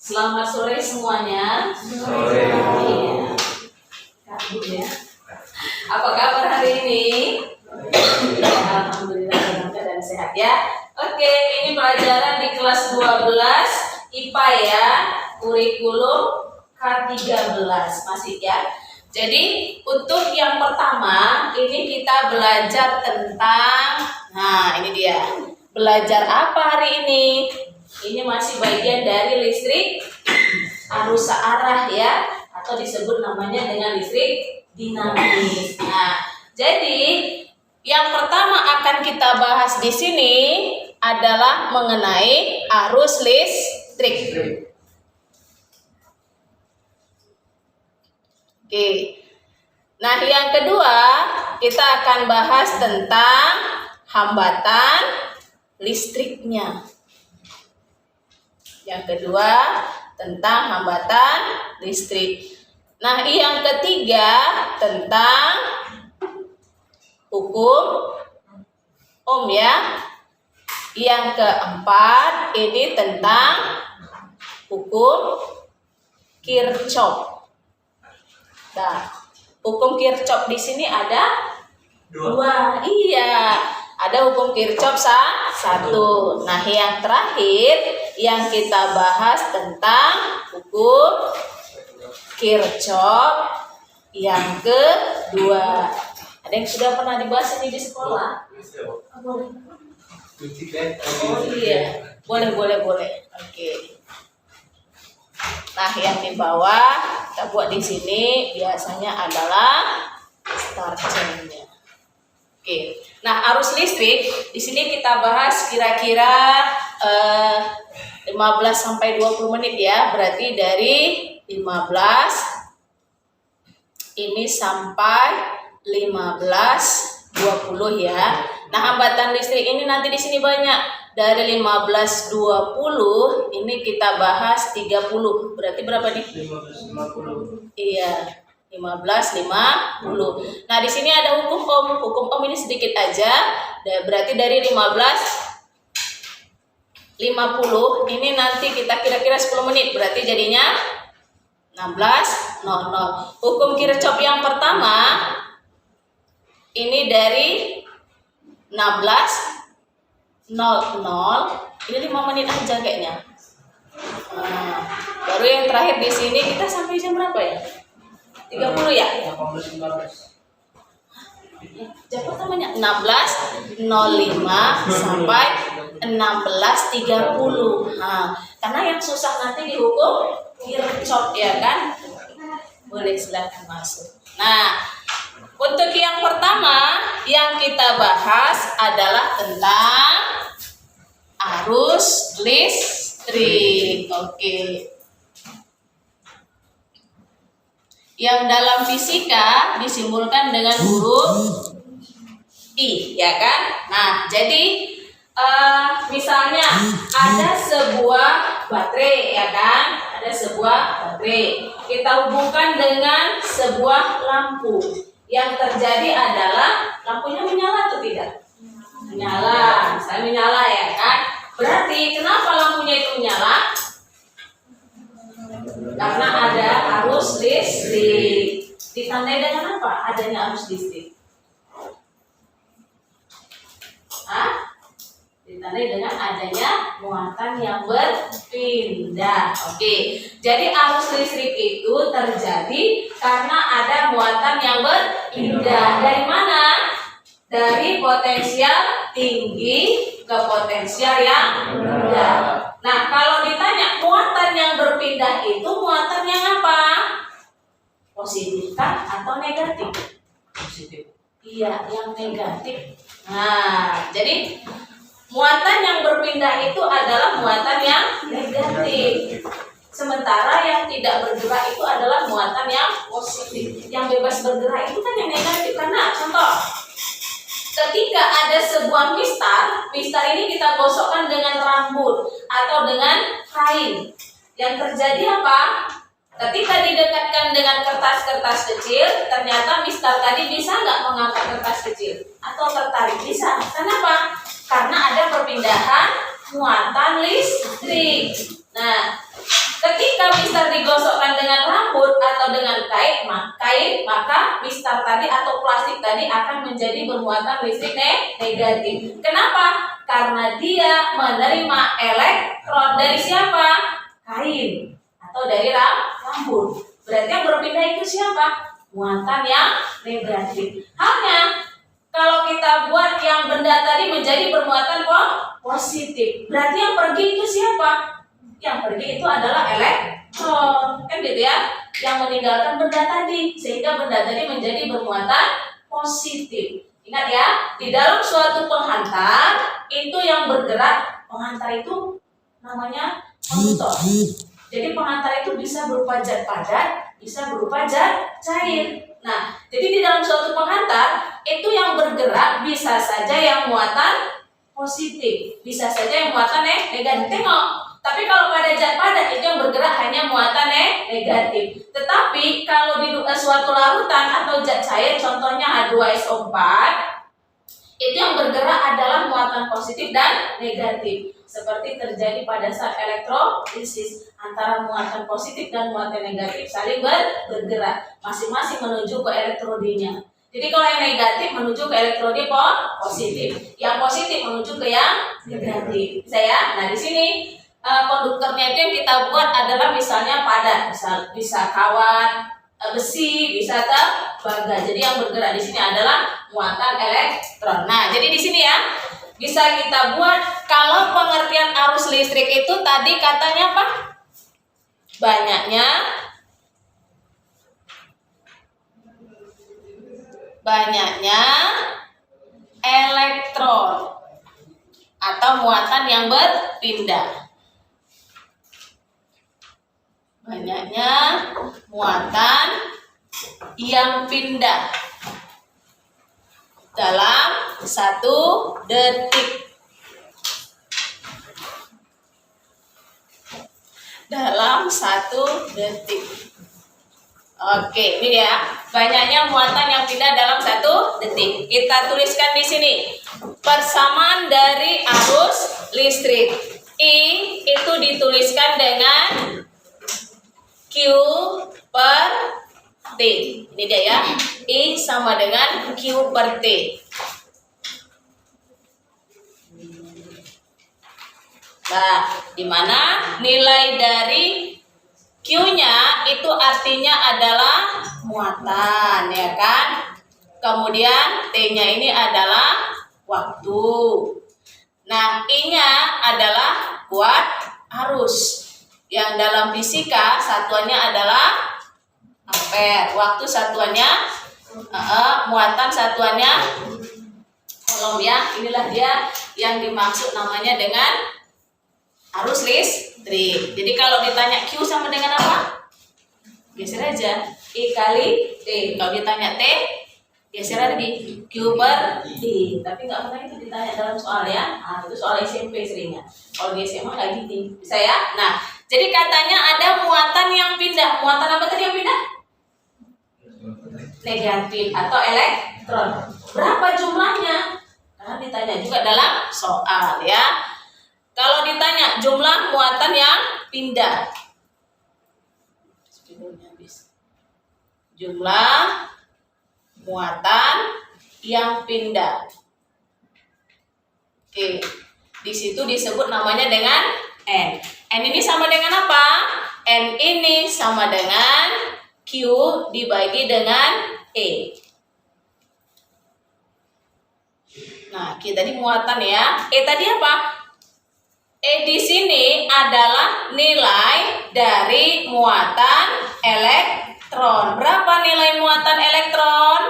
Selamat sore semuanya. Sore. Iya. Kabur ya. Apa kabar hari ini? Alhamdulillah dalam keadaan sehat ya. Oke, ini pelajaran di kelas 12 IPA ya, kurikulum K13 masih ya. Jadi untuk yang pertama ini kita belajar tentang, nah ini dia. Belajar apa hari ini? Ini masih bagian dari listrik arus searah ya, atau disebut namanya dengan listrik dinamis. Nah, jadi yang pertama akan kita bahas di sini adalah mengenai arus listrik. Oke. Nah, yang kedua kita akan bahas tentang hambatan listriknya. Yang kedua tentang hambatan listrik. Nah, yang ketiga tentang hukum Ohm ya. Yang keempat ini tentang hukum Kirchhoff. Nah, hukum Kirchhoff di sini ada dua. Iya, ada hukum Kirchhoff satu. Nah, yang terakhir yang kita bahas tentang hukum Kirchhoff yang kedua. Ada yang sudah pernah dibahas ini di sekolah? Boleh. Oh iya, boleh. Oke. Nah, yang di bawah kita buat di sini biasanya adalah starternya. Oke. Nah, arus listrik di sini kita bahas kira-kira 15 sampai 20 menit ya. Berarti dari 15 ini sampai 15-20 ya. Nah, hambatan listrik ini nanti di sini banyak. Dari 15-20 ini kita bahas 30. Berarti berapa nih? 15-50. Iya, 15-50. Nah, di sini ada hukum Ohm. Hukum Ohm ini sedikit aja. Berarti dari 15-50 ini nanti kita kira-kira 10 menit. Berarti jadinya 16-00. Hukum Kirchhoff yang pertama ini dari 16-00. Ini 5 menit aja kayaknya. Nah, baru yang terakhir di sini kita sampai jam berapa ya? 30 ya? 18-15. Jam pertamanya 16.05 sampai 16.30. Nah, karena yang susah nanti dihukum Kirchhoff ya kan? Boleh silakan masuk. Nah, untuk yang pertama yang kita bahas adalah tentang arus listrik. Oke. Yang dalam fisika disimbolkan dengan huruf I, ya kan? Nah, jadi misalnya ada sebuah baterai, ya kan? Ada sebuah baterai. Kita hubungkan dengan sebuah lampu. Yang terjadi adalah lampunya menyala atau tidak? Menyala. Misalnya menyala, ya kan? Berarti kenapa lampunya itu menyala? Karena ada arus listrik. Ditandai dengan apa adanya arus listrik? Ditandai dengan adanya muatan yang berpindah. Oke. Jadi arus listrik itu terjadi karena ada muatan yang berpindah. Dari mana? Dari potensial tinggi ke potensial yang rendah. Nah, kalau ditanya muatan yang berpindah itu muatan yang apa? Positif kan atau negatif? Positif. Iya, yang negatif. Nah, jadi muatan yang berpindah itu adalah muatan yang negatif. Sementara yang tidak bergerak itu adalah muatan yang positif. Yang bebas bergerak itu kan yang negatif. Karena contoh, ketika ada sebuah mistar ini kita gosokkan dengan rambut atau dengan kain. Yang terjadi apa? Ketika didekatkan dengan kertas-kertas kecil, ternyata mistar tadi bisa nggak mengangkat kertas kecil atau tertarik? Bisa. Kenapa? Karena ada perpindahan muatan listrik. Nah, ketika kalau dengan kain, maka mistar tadi atau plastik tadi akan menjadi bermuatan listrik negatif. Kenapa? Karena dia menerima elektron dari siapa? Kain atau dari rambut. Berarti yang berpindah itu siapa? Muatan yang negatif. Hanya kalau kita buat yang benda tadi menjadi bermuatan positif, berarti yang pergi itu siapa? Yang pergi itu adalah elektron, kan gitu ya, yang meninggalkan benda tadi, sehingga benda tadi menjadi bermuatan positif. Ingat ya, di dalam suatu penghantar itu yang bergerak, penghantar itu namanya konduktor. Jadi penghantar itu bisa berupa zat padat, bisa berupa zat cair. Nah, jadi di dalam suatu penghantar itu yang bergerak bisa saja yang muatan positif, bisa saja yang muatan negatif. Tengok. Tapi kalau pada zat padat itu yang bergerak hanya muatan negatif. Tetapi kalau di suatu larutan atau zat cair, contohnya H2SO4, itu yang bergerak adalah muatan positif dan negatif. Seperti terjadi pada saat elektrolisis, antara muatan positif dan muatan negatif saling bergerak, masing-masing menuju ke elektrodinya. Jadi kalau yang negatif menuju ke elektrodi positif, yang positif menuju ke yang negatif. Nah di sini konduktornya itu yang kita buat adalah misalnya padat, bisa kawat, besi, bisa tembaga. Jadi yang bergerak di sini adalah muatan elektron. Nah, jadi di sini ya bisa kita buat kalau pengertian arus listrik itu tadi katanya apa? Banyaknya elektron atau muatan yang berpindah. Banyaknya muatan yang pindah dalam 1 detik. Dalam 1 detik. Oke, ini dia. Banyaknya muatan yang pindah dalam 1 detik. Kita tuliskan di sini. Persamaan dari arus listrik. I itu dituliskan dengan Q per T. Ini dia ya. I sama dengan Q per T. Nah, di mana nilai dari Q-nya itu artinya adalah muatan, ya kan? Kemudian T-nya ini adalah waktu. Nah, I-nya adalah buat arus. Yang dalam fisika satuannya adalah ampere. Waktu satuannya muatan satuannya kolom ya. Inilah dia yang dimaksud namanya dengan arus listrik. Jadi kalau ditanya Q sama dengan apa? Geser aja. I kali T. Kalau ditanya T, geser aja di Q per T. Tapi nggak pernah itu ditanya dalam soal ya. Nah, itu soal SMP seringnya. Kalau di SMA nggak gitu. Bisa ya? Nah, jadi katanya ada muatan yang pindah. Muatan apa tadi yang pindah? Negatif atau elektron. Berapa jumlahnya? Karena ditanya juga dalam soal ya. Kalau ditanya jumlah muatan yang pindah. Jumlah muatan yang pindah. Oke. Di situ disebut namanya dengan N. N ini sama dengan apa? N ini sama dengan Q dibagi dengan E. Nah, Q tadi muatan ya. E tadi apa? E di sini adalah nilai dari muatan elektron. Berapa nilai muatan elektron?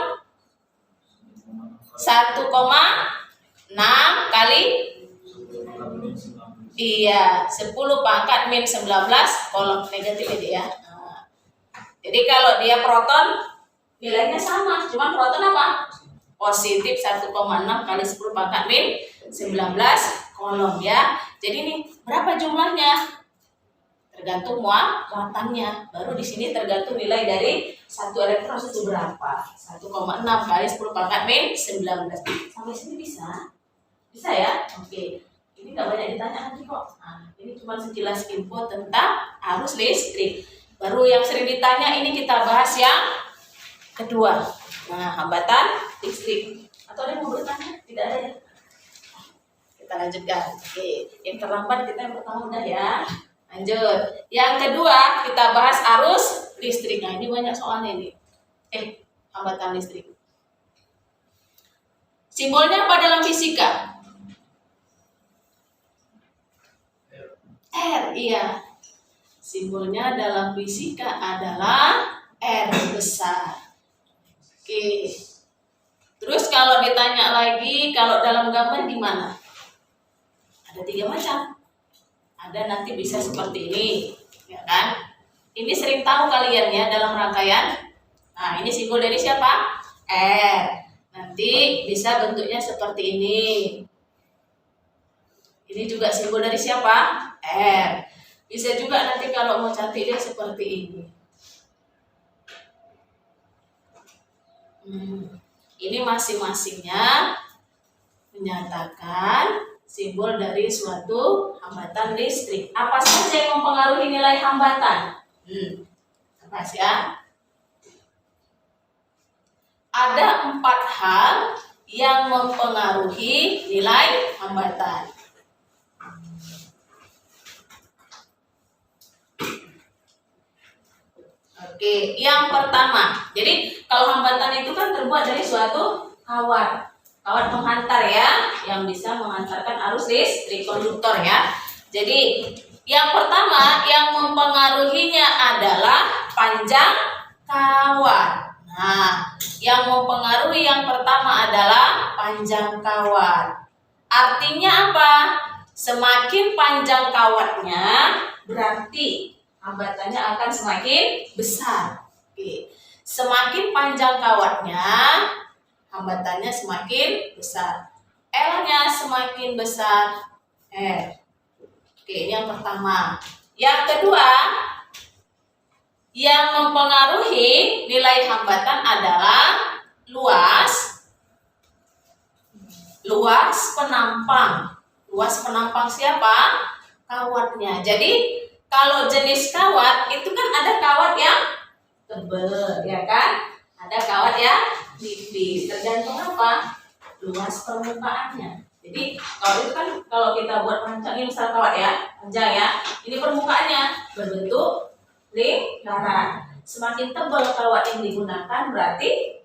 1,6 kali 10 pangkat min 19 kolom negatif ini ya. Nah, jadi kalau dia proton nilainya sama, cuma proton apa? Positif 1,6 kali 10 pangkat min 19 kolom ya. Jadi ini berapa jumlahnya? Tergantung muatannya. Baru di sini tergantung nilai dari satu elektron itu berapa. 1,6 kali 10 pangkat min 19. Sampai sini bisa? Bisa ya? Oke. Ini nggak banyak ditanya nanti kok. Nah, ini cuma sekilas info tentang arus listrik. Baru yang sering ditanya ini kita bahas yang kedua. Nah, hambatan listrik. Atau ada yang mau bertanya? Tidak ada ya? Kita lanjutkan. Oke, yang terlambat kita yang pertama udah ya. Lanjut. Yang kedua kita bahas arus listrik. Nah, ini banyak soalnya ini. Hambatan listrik. Simbolnya apa dalam fisika? R, iya. Simbolnya dalam fisika adalah R besar. Oke. Terus kalau ditanya lagi, kalau dalam gambar gimana? Ada 3 macam. Ada nanti bisa seperti ini, ya kan? Ini sering tahu kalian ya dalam rangkaian. Nah, ini simbol dari siapa? R. Nanti bisa bentuknya seperti ini. Ini juga simbol dari siapa? R. Bisa juga nanti kalau mau cantik dia seperti ini. Ini masing-masingnya menyatakan simbol dari suatu hambatan listrik. Apa saja yang mempengaruhi nilai hambatan? Bahas ya. Ada 4 hal yang mempengaruhi nilai hambatan. Oke, yang pertama. Jadi kalau hambatan itu kan terbuat dari suatu kawat. Kawat penghantar ya, yang bisa mengantarkan arus listrik, konduktor ya. Jadi yang pertama yang mempengaruhinya adalah panjang kawat. Nah, yang mempengaruhi yang pertama adalah panjang kawat. Artinya apa? Semakin panjang kawatnya, berarti hambatannya akan semakin besar. Oke. Semakin panjang kawatnya, hambatannya semakin besar. L-nya semakin besar. Oke, ini yang pertama. Yang kedua, yang mempengaruhi nilai hambatan adalah luas penampang. Luas penampang siapa? Kawatnya. Jadi kalau jenis kawat itu kan ada kawat yang tebal, ya kan? Ada kawat yang tipis. Tergantung apa? Luas permukaannya. Jadi kalau itu kan kalau kita buat panjang ini misal kawat ya, panjang ya. Ini permukaannya berbentuk lingkaran. Semakin tebal kawat yang digunakan berarti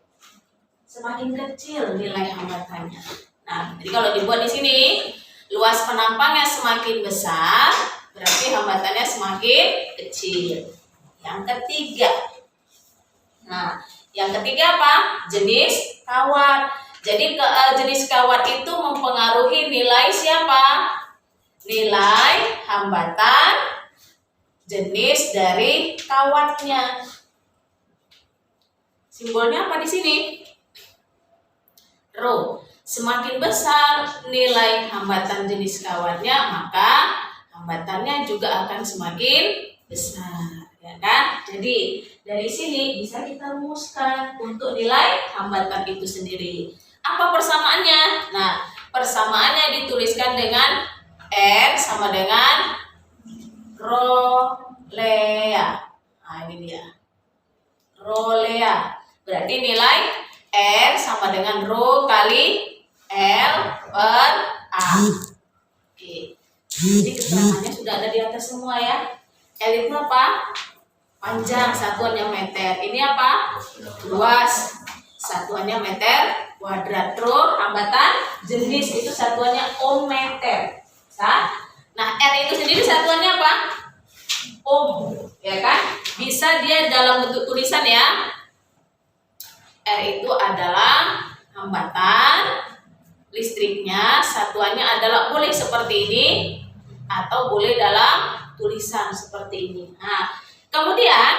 semakin kecil nilai hambatannya. Nah, jadi kalau dibuat di sini luas penampangnya semakin besar, berarti hambatannya semakin kecil. Yang ketiga. Nah, yang ketiga apa? Jenis kawat. Jadi jenis kawat itu mempengaruhi nilai siapa? Nilai hambatan jenis dari kawatnya. Simbolnya apa di sini? Rho. Semakin besar nilai hambatan jenis kawatnya, maka hambatannya juga akan semakin besar, ya kan? Jadi dari sini bisa kita rumuskan untuk nilai hambatan itu sendiri. Apa persamaannya? Nah, persamaannya dituliskan dengan R sama dengan Rho Lea. Nah, ini dia. Rho Lea. Berarti nilai R sama dengan Rho kali L per A. Oke. Jadi keterangannya sudah ada di atas semua ya. L itu apa? Panjang, satuannya meter. Ini apa? Luas, satuannya meter kuadrat. Rho hambatan jenis itu satuannya ohmmeter. Nah, R itu sendiri satuannya apa? Ohm, ya kan? Bisa dia dalam bentuk tulisan ya. R itu adalah hambatan listriknya, satuannya adalah boleh seperti ini atau boleh dalam tulisan seperti ini. Nah, kemudian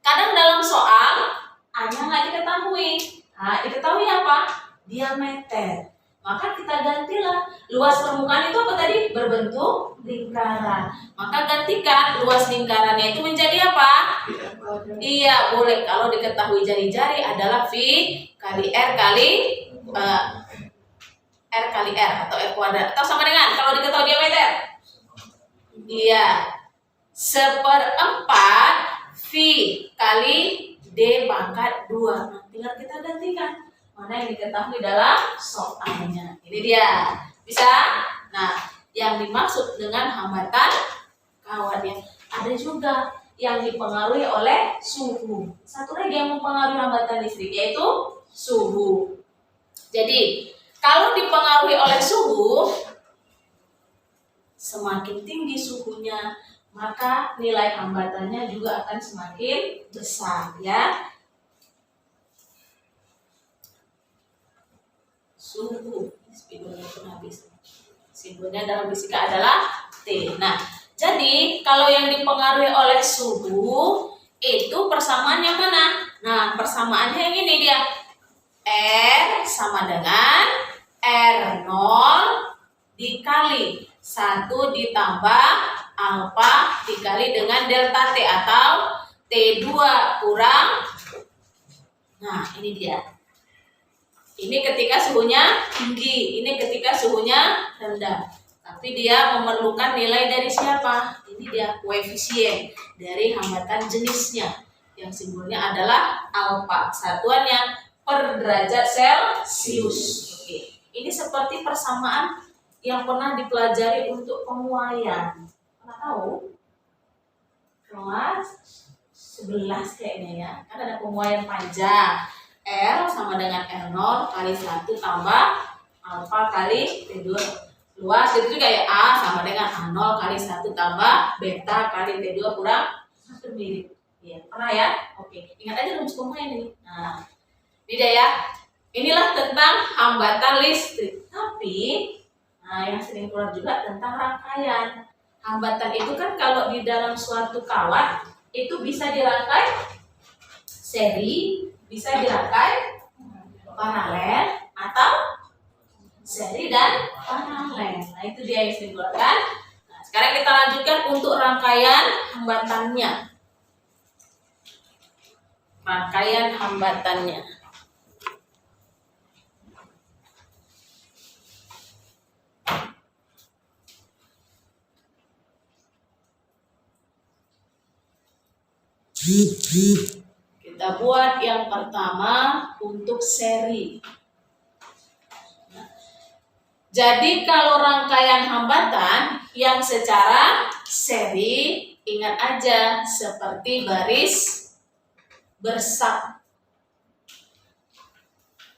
kadang dalam soal A-nya nggak diketahui. Nah, diketahui apa? Diameter. Maka kita gantilah. Luas permukaan itu apa tadi? Berbentuk lingkaran. Maka gantikan luas lingkarannya itu menjadi apa? Iya, boleh. Kalau diketahui jari-jari adalah V kali R kali R kali R atau R kuadrat. Atau sama dengan kalau diketahui diameter? Iya. 1/4 V kali D pangkat 2. Nah, tinggal kita gantikan mana yang diketahui dalam soalnya. Ini dia. Bisa? Nah, yang dimaksud dengan hambatan kawat yang ada juga yang dipengaruhi oleh suhu. Satu lagi yang mempengaruhi hambatan listrik yaitu suhu. Jadi, kalau dipengaruhi oleh suhu, semakin tinggi suhunya, maka nilai hambatannya juga akan semakin besar, ya. Suhu, spidolnya pun habis. Simbolnya dalam fisika adalah T. Nah, jadi kalau yang dipengaruhi oleh suhu itu persamaannya mana? Nah, persamaannya yang ini dia. R sama dengan R0 dikali 1 ditambah alfa dikali dengan delta T atau T2 kurang. Nah, ini dia. Ini ketika suhunya tinggi, ini ketika suhunya rendah. Tapi dia memerlukan nilai dari siapa? Ini dia koefisien dari hambatan jenisnya. Yang simbolnya adalah alfa. Satuannya per derajat Celcius. Oke. Ini seperti persamaan yang pernah dipelajari untuk penguaian. Pernah tahu? Kelas 11 kayaknya ya. Kan ada penguaian panjang. R sama dengan R0 kali 1 tambah alfa kali T2 luas. Itu juga ya, A sama dengan A0 kali 1 tambah beta kali T2 kurang 1 mirip. Ya, pernah ya? Oke, ingat aja rumus penguaian ini. Nah, ini dia ya. Inilah tentang hambatan listrik. Tapi, nah yang sering keluar juga tentang rangkaian. Hambatan itu kan kalau di dalam suatu kawat itu bisa dirangkai seri, bisa dirangkai paralel atau seri dan paralel. Nah, itu dia yang sering digunakan. Nah, sekarang kita lanjutkan untuk rangkaian hambatannya. Rangkaian hambatannya. Kita buat yang pertama untuk seri. Jadi kalau rangkaian hambatan yang secara seri, ingat aja seperti baris bersab.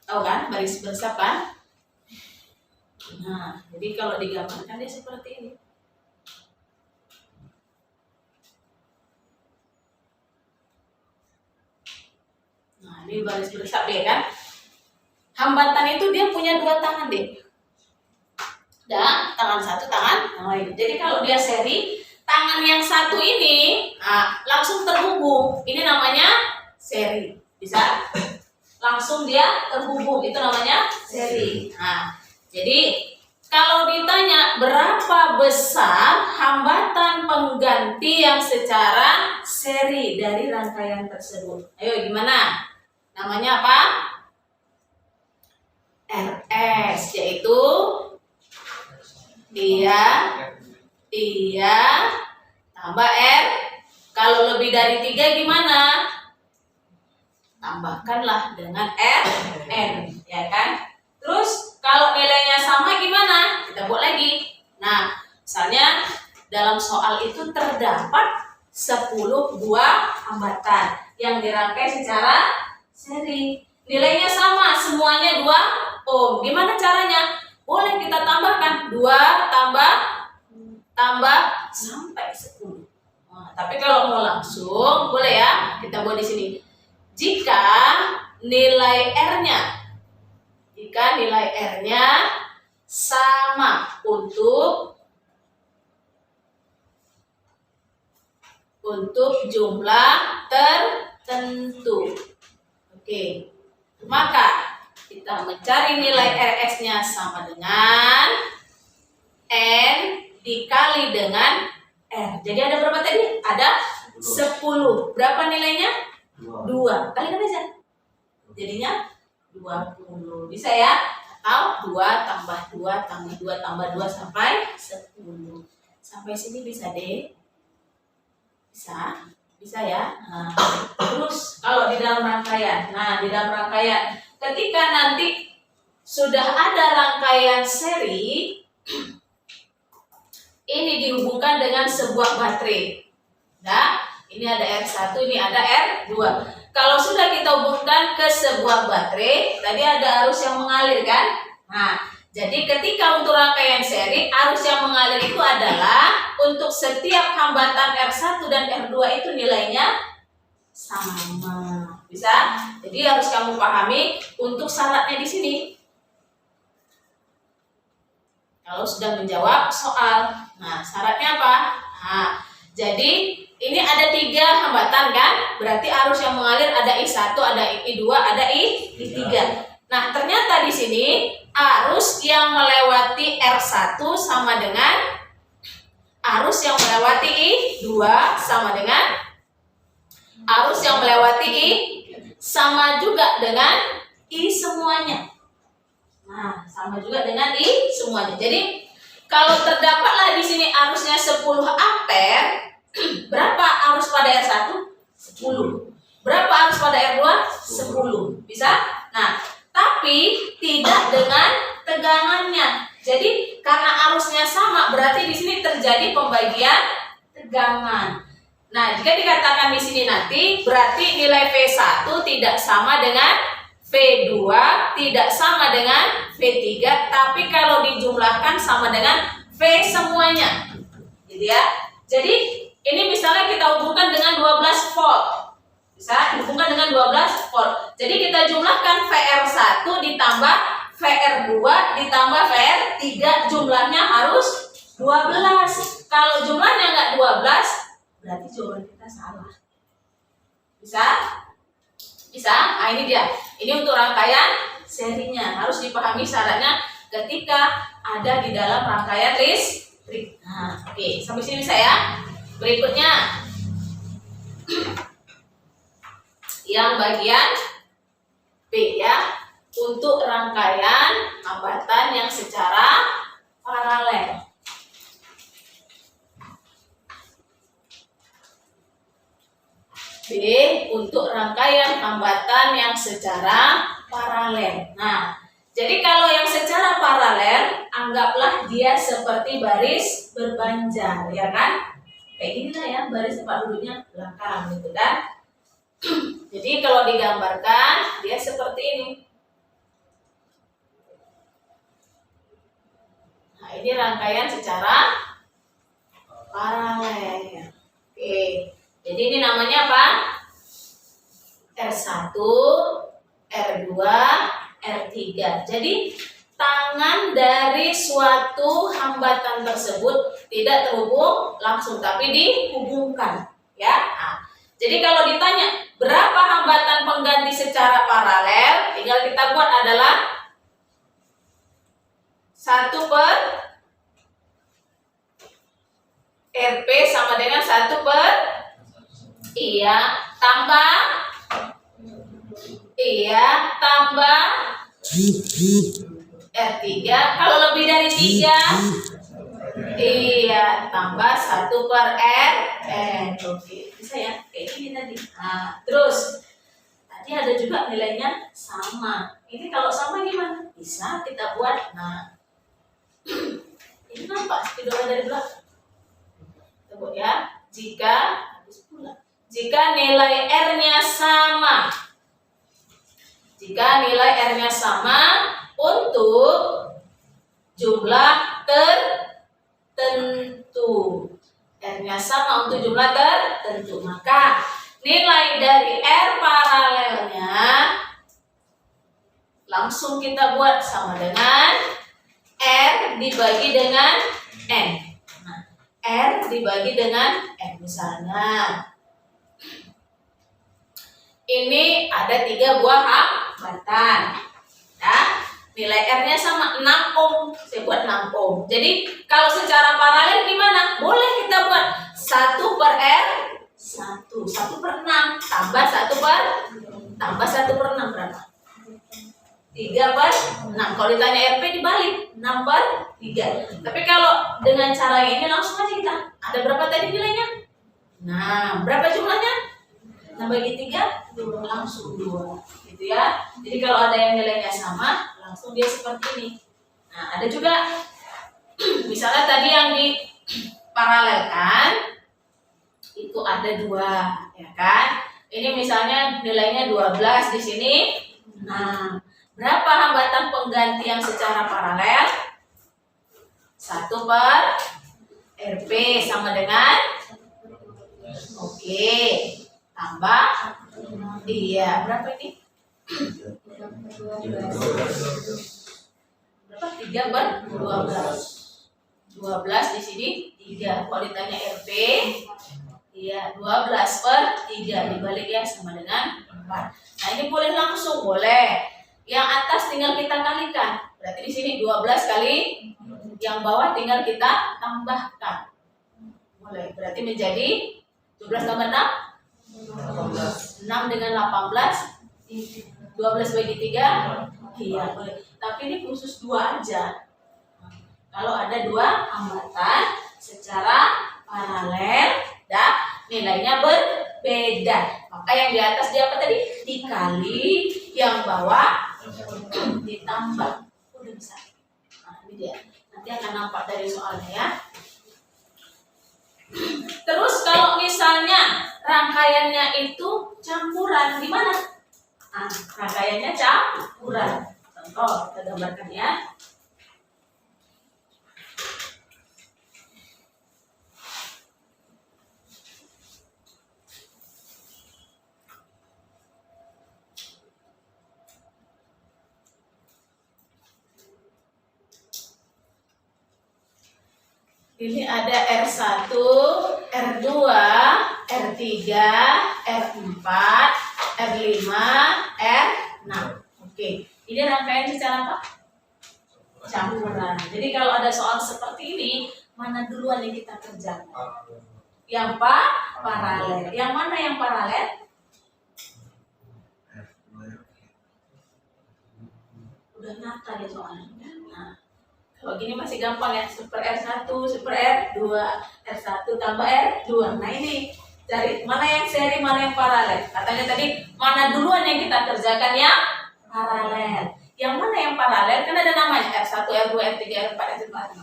Tahu kan baris bersab kan? Nah, jadi kalau digambarkan dia seperti ini. Nah, ini baris bersab deh kan. Hambatan itu dia punya 2 tangan deh. Dan tangan satu, tangan yang lain. Jadi kalau dia seri, tangan yang satu ini langsung terhubung. Ini namanya seri. Bisa? Langsung dia terhubung. Itu namanya seri. Nah, jadi kalau ditanya berapa besar hambatan pengganti yang secara seri dari rangkaian tersebut. Ayo gimana? Namanya apa? RS, yaitu dia tambah R. Kalau lebih dari 3 gimana? Tambahkanlah dengan RN, ya kan? Terus kalau nilainya sama gimana? Kita buat lagi. Nah, misalnya dalam soal itu terdapat 10 buah hambatan yang dirangkai secara seri. Nilainya sama, semuanya 2 ohm. Gimana caranya? Boleh kita tambahkan 2 tambah sampai 10. Nah, tapi kalau mau langsung boleh ya, kita buat di sini. Jika nilai R-nya sama untuk jumlah tertentu. Oke. Maka kita mencari nilai RS-nya sama dengan N dikali dengan R. Jadi ada berapa tadi? Ada 10. Berapa nilainya? 2. Kalikan aja. Jadinya 20. Bisa ya? Atau 2 tambah 2 tambah 2 tambah 2 sampai 10. Sampai sini bisa deh? Bisa? Bisa ya. Nah, terus kalau di dalam rangkaian, ketika nanti sudah ada rangkaian seri, ini dihubungkan dengan sebuah baterai. Nah, ini ada R1, ini ada R2. Kalau sudah kita hubungkan ke sebuah baterai, tadi ada arus yang mengalir kan? Nah, jadi ketika untuk rangkaian seri, arus yang mengalir itu adalah untuk setiap hambatan R1 dan R2 itu nilainya sama. Bisa? Jadi harus kamu pahami untuk syaratnya di sini. Kalau sudah menjawab soal, nah syaratnya apa? Nah, jadi ini ada 3 hambatan kan? Berarti arus yang mengalir ada I1, ada I2, ada I3. Nah, ternyata di sini arus yang melewati R1 sama dengan arus yang melewati I2 sama dengan arus yang melewati I sama juga dengan I semuanya. Nah, sama juga dengan I semuanya. Jadi, kalau terdapatlah di sini arusnya 10 ampere, berapa arus pada R1? 10. Berapa arus pada R2? 10. Bisa? Nah, tapi tidak dengan tegangannya. Jadi, karena arusnya sama, berarti di sini terjadi pembagian tegangan. Nah, jika dikatakan di sini nanti, berarti nilai V1 tidak sama dengan V2, tidak sama dengan V3, tapi kalau dijumlahkan sama dengan V semuanya. Gitu ya. Jadi, ini misalnya kita hubungkan dengan 12 volt. Bisa dihubungkan dengan 12 volt. Jadi, kita jumlahkan VR1 ditambah VR2 ditambah VR3, jumlahnya harus 12. Kalau jumlahnya nggak 12, berarti jawaban kita salah. Bisa? Bisa? Nah, ini dia. Ini untuk rangkaian serinya. Harus dipahami syaratnya ketika ada di dalam rangkaian listrik. Nah, oke. Sampai sini bisa ya. Berikutnya yang bagian B ya. Untuk rangkaian hambatan yang secara paralel. B. Untuk rangkaian hambatan yang secara paralel. Nah, jadi kalau yang secara paralel, anggaplah dia seperti baris berbanjar, ya kan? Kayak gini lah ya, baris tempat duduknya belakang, gitu kan? Jadi kalau digambarkan, dia seperti ini. Nah, ini rangkaian secara paralel. Oke. Jadi ini namanya apa? R1, R2, R3. Jadi tangan dari suatu hambatan tersebut tidak terhubung langsung, tapi dihubungkan. Ya. Nah, jadi kalau ditanya berapa hambatan pengganti secara paralel, tinggal kita buat adalah 1 per RP sama dengan 1 per tambah R3. Kalau lebih dari 3 tambah 1 per Rn. Oke, bisa ya? Kayak gini tadi. Nah, terus tadi ada juga nilainya sama. Ini kalau sama gimana? Bisa kita buat. Nah, ini nampak spidolnya dari belakang. Kita buat ya. Jika nilai R-nya sama. Jika nilai R-nya sama untuk jumlah tertentu. R-nya sama untuk jumlah tertentu. Maka nilai dari R paralelnya langsung kita buat sama dengan R dibagi dengan N. Nah, R dibagi dengan N misalnya. Ini ada 3 buah hambatan. Ya, nilai R-nya sama 6 ohm. Saya buat 6 ohm. Jadi kalau secara paralel gimana? Boleh kita buat 1 per R 1 per 6 tambah 1 per 6 berapa? 3 per 6. Kalau ditanya RP dibalik 6 per 3. Tapi kalau dengan cara ini langsung aja kita. Ada berapa tadi nilainya? Nah, berapa jumlahnya? bagi 3 langsung 2 gitu ya. Jadi kalau ada yang nilainya sama langsung dia seperti ini. Nah ada juga misalnya tadi yang diparalelkan itu ada 2 ya kan. Ini misalnya nilainya 12 di sini. Nah berapa hambatan pengganti yang secara paralel? 1 per RP sama dengan oke tambah iya berapa ini? Berapa? 3 per 12 di sini 3. Kalau ditanya RP iya 12 per 3 dibalik ya sama dengan 4. Nah ini boleh langsung boleh. Yang atas tinggal kita kalikan. Berarti di sini 12 kali yang bawah tinggal kita tambahkan. Boleh. Berarti menjadi 12 tambah 6 dengan 18 12 bagi 3 iya boleh. Tapi ini khusus 2 aja. Kalau ada 2 hambatan secara paralel dan nilainya berbeda, maka yang di atas dia apa tadi? Dikali, yang bawah ditambah. Udah bisa. Nah ini dia. Nanti akan nampak dari soalnya ya. Terus kalau misalnya rangkaiannya itu campuran, gimana? Nah, rangkaiannya campuran. Contoh, kita gambarkan ya. Ini ada R1, R2, R3, R4, R5, R6. Oke, ini rangkaian secara apa? Campuran. Jadi kalau ada soal seperti ini, mana duluan yang kita kerjakan? Yang paralel. Yang mana yang paralel? Udah nyata ya soalnya. Nah, kalau gini masih gampang ya, super R1, super R2, R1 tambah R2. Nah ini, cari mana yang seri, mana yang paralel. Katanya tadi, mana duluan yang kita kerjakan yang paralel. Yang mana yang paralel, kan ada namanya R1, R2, R3, R4, R5, R6.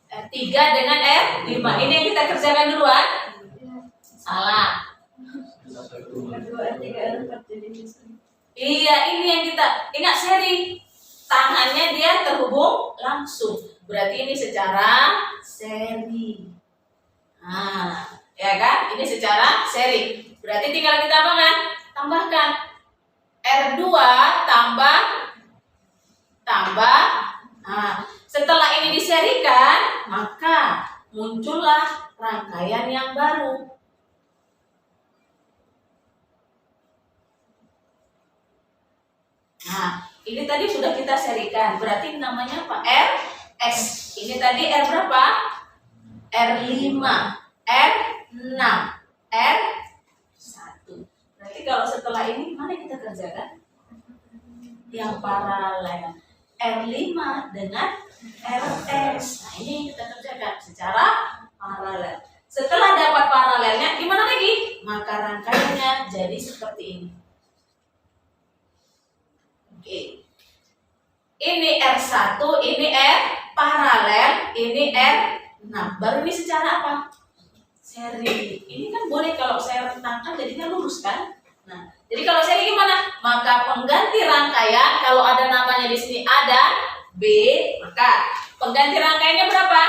R3 dengan R5. Ini yang kita kerjakan duluan. Salah. Iya, ini yang kita ingat seri. Tangannya dia terhubung langsung. Berarti ini secara seri. Nah, ya kan? Ini secara seri. Berarti tinggal kita tambahkan R2 tambah. Nah, setelah ini diserikan, maka muncullah rangkaian yang baru. Nah, ini tadi sudah kita serikan, berarti namanya apa? RS. Ini tadi R berapa? R5, R6, R1. Berarti kalau setelah ini, mana kita kerjakan? Yang paralel. R5 dengan RS. Nah, ini kita kerjakan secara paralel. Setelah dapat paralelnya, gimana lagi? Maka rangkaiannya jadi seperti ini. Oke. Ini R1, ini R paralel, ini R6. Baru ini secara apa? Seri. Ini kan boleh kalau saya rentangkan jadinya lurus kan? Nah, jadi kalau seri gimana? Maka pengganti rangkaian kalau ada namanya di sini A dan B, maka pengganti rangkaiannya berapa?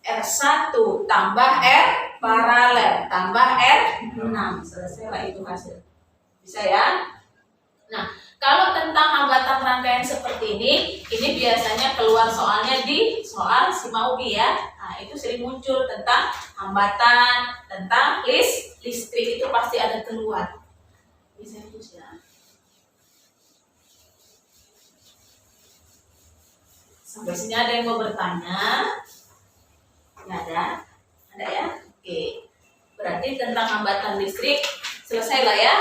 R1 tambah R paralel tambah R6. Selesai lah itu hasil. Bisa ya? Nah, kalau tentang hambatan rangkaian seperti ini biasanya keluar soalnya di soal Simaugi ya. Nah, itu sering muncul tentang hambatan, tentang listrik itu pasti ada keluar. Bisa itu ya. Sampai sini ada yang mau bertanya? Nggak ada? Ada ya? Oke. Berarti tentang hambatan listrik selesai lah ya.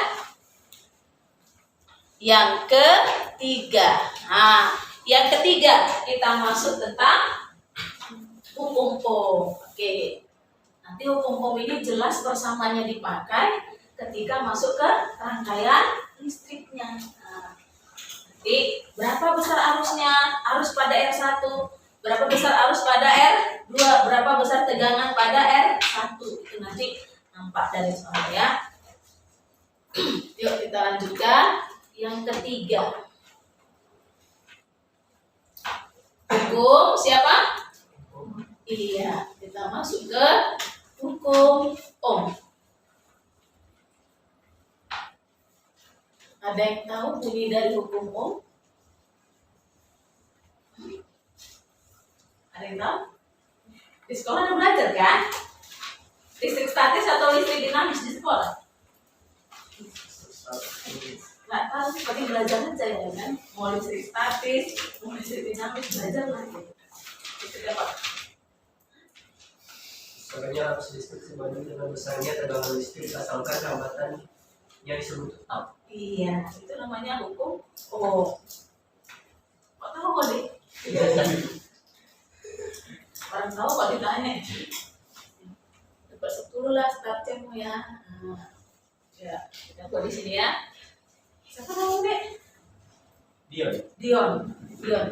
Yang ketiga. Nah, yang ketiga kita masuk tentang hukum Ohm. Oke. Nanti hukum Ohm ini jelas persamaannya dipakai ketika masuk ke rangkaian listriknya. Nah, nanti berapa besar arusnya? Arus pada R1. Berapa besar arus pada R2? Berapa besar tegangan pada R1? Itu nanti nampak dari soal ya. Yuk kita lanjutkan. Yang ketiga. Hukum siapa? Iya, kita masuk ke hukum Ohm. Ada yang tahu bunyi dari hukum Ohm? Ada yang tahu? Di sekolah ada belajar kan? Listrik statis atau listrik dinamis di sekolah? Nggak tahu, seperti belajar aja ya kan? Mau listrik statis, mau listrik dinamis, belajar lagi. Itu dapat. Sebenarnya arus listrik sebanding dengan besarnya tegangan listrik asalkan hambatan yang disebut tetap. Iya, itu namanya hukum Ohm. Kok tahu kok deh? Orang tahu kok ditanya. Dapat 10 lah startmu ya. Nah, ya, kita buat di sini ya. Siapa tahu deh? Dion. Dion.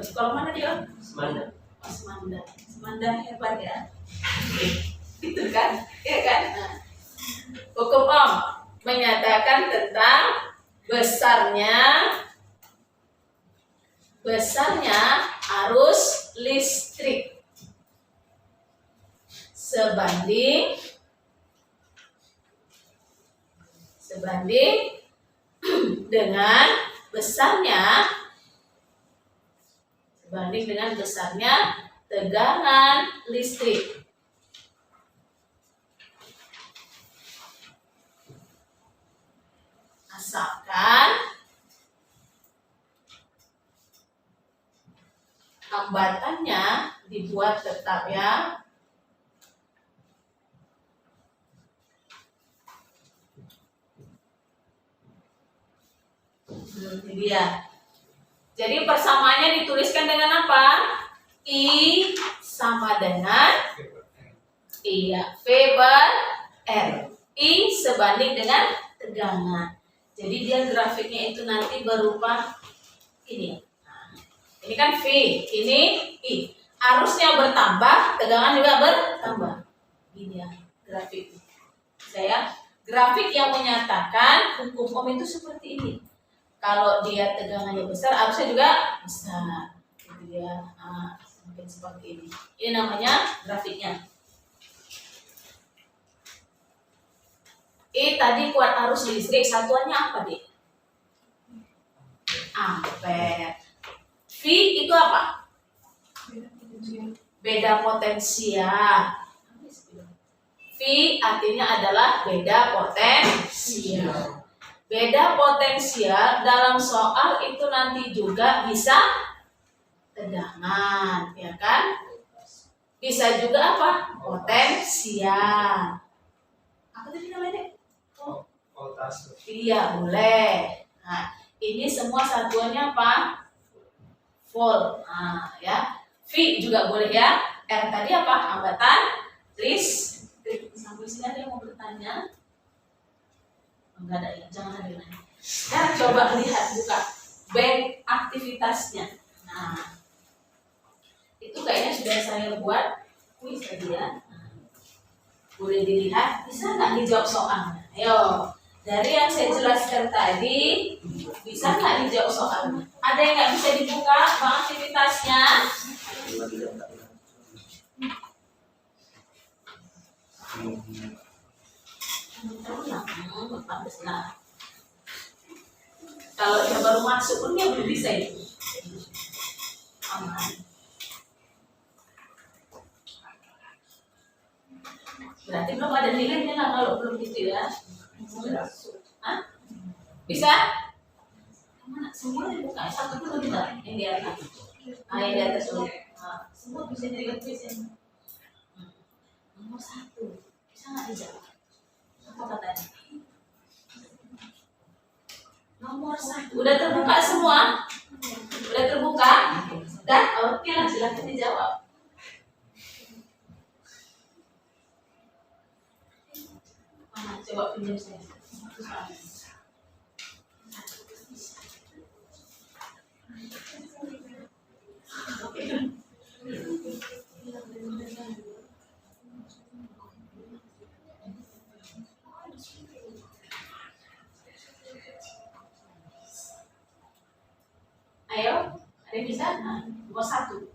Sekolah mana Dion? Semanda. Oh, Semanda hebat ya. Itu kan? Iya kan? Nah, hukum Ohm menyatakan tentang besarnya arus listrik sebanding dengan besarnya tegangan listrik. Asalkan hambatannya dibuat tetap ya. Ini dia. Jadi persamaannya dituliskan dengan apa? I sama dengan V per R. I sebanding dengan tegangan. Jadi dia grafiknya itu nanti berupa ini. Nah, ini kan V, ini I. Arusnya bertambah, tegangan juga bertambah. Ini ya grafik. Grafik yang menyatakan hukum Ohm itu seperti ini. Kalau dia tegangannya besar, arusnya juga besar. Itu dia. Nah, mungkin seperti ini. Ini namanya grafiknya. Tadi kuat arus listrik, satuannya apa, Dik? Ampere. V itu apa? Beda potensial. V artinya adalah beda potensial. Beda potensial dalam soal itu nanti juga bisa tegangan, ya kan? Bisa juga apa? Potensial. Apa tadi namanya? Voltase. Iya, boleh. Nah, ini semua satuannya apa? Volt. Nah, ya. V juga boleh ya. R tadi apa? Hambatan listrik. Sampai sini ada yang mau bertanya? Enggak ada ya, jangan ada yang nanya. Sekarang coba lihat, buka bank aktivitasnya. Nah, itu kayaknya sudah saya buat kuis tadi ya. Nah, boleh dilihat, bisa nggak dijawab soalnya? Ayo, dari yang saya jelaskan tadi, bisa nggak dijawab soalnya? Ada yang nggak bisa dibuka bank aktivitasnya? Kalau dia baru masuk pun dia belum bisa itu. Aman. Berarti belum ada nilainya lah kalau belum gitu ya. Hah? Bisa? Mana? Semua dibuka, satu dulu tidak yang di atas. Yang di atas dulu. Nah, semua bisa jadi kuis. Nomor 1 bisa nggak dijawab? Apa katanya? Nomor 1 udah terbuka semua? Udah terbuka? Dan oke lah, silahkan dijawab. Coba pinjam saya. Ayo, ada yang bisa? Nah, 21.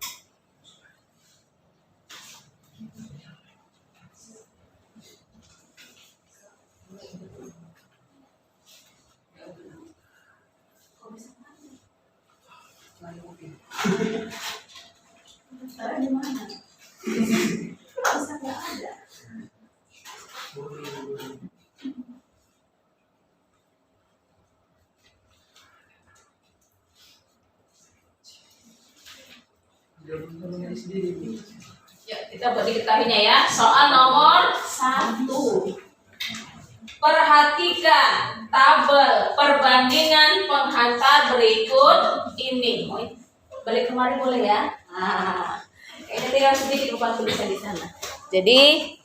Sekarang di mana? Bisa nggak ada? Ya, kita buat diketahuinya ya. Soal nomor 1. Perhatikan tabel perbandingan penghantar berikut ini. Balik kemarin boleh ya? Nah, kayaknya tinggal sedikit lupa tulisan di sana. Jadi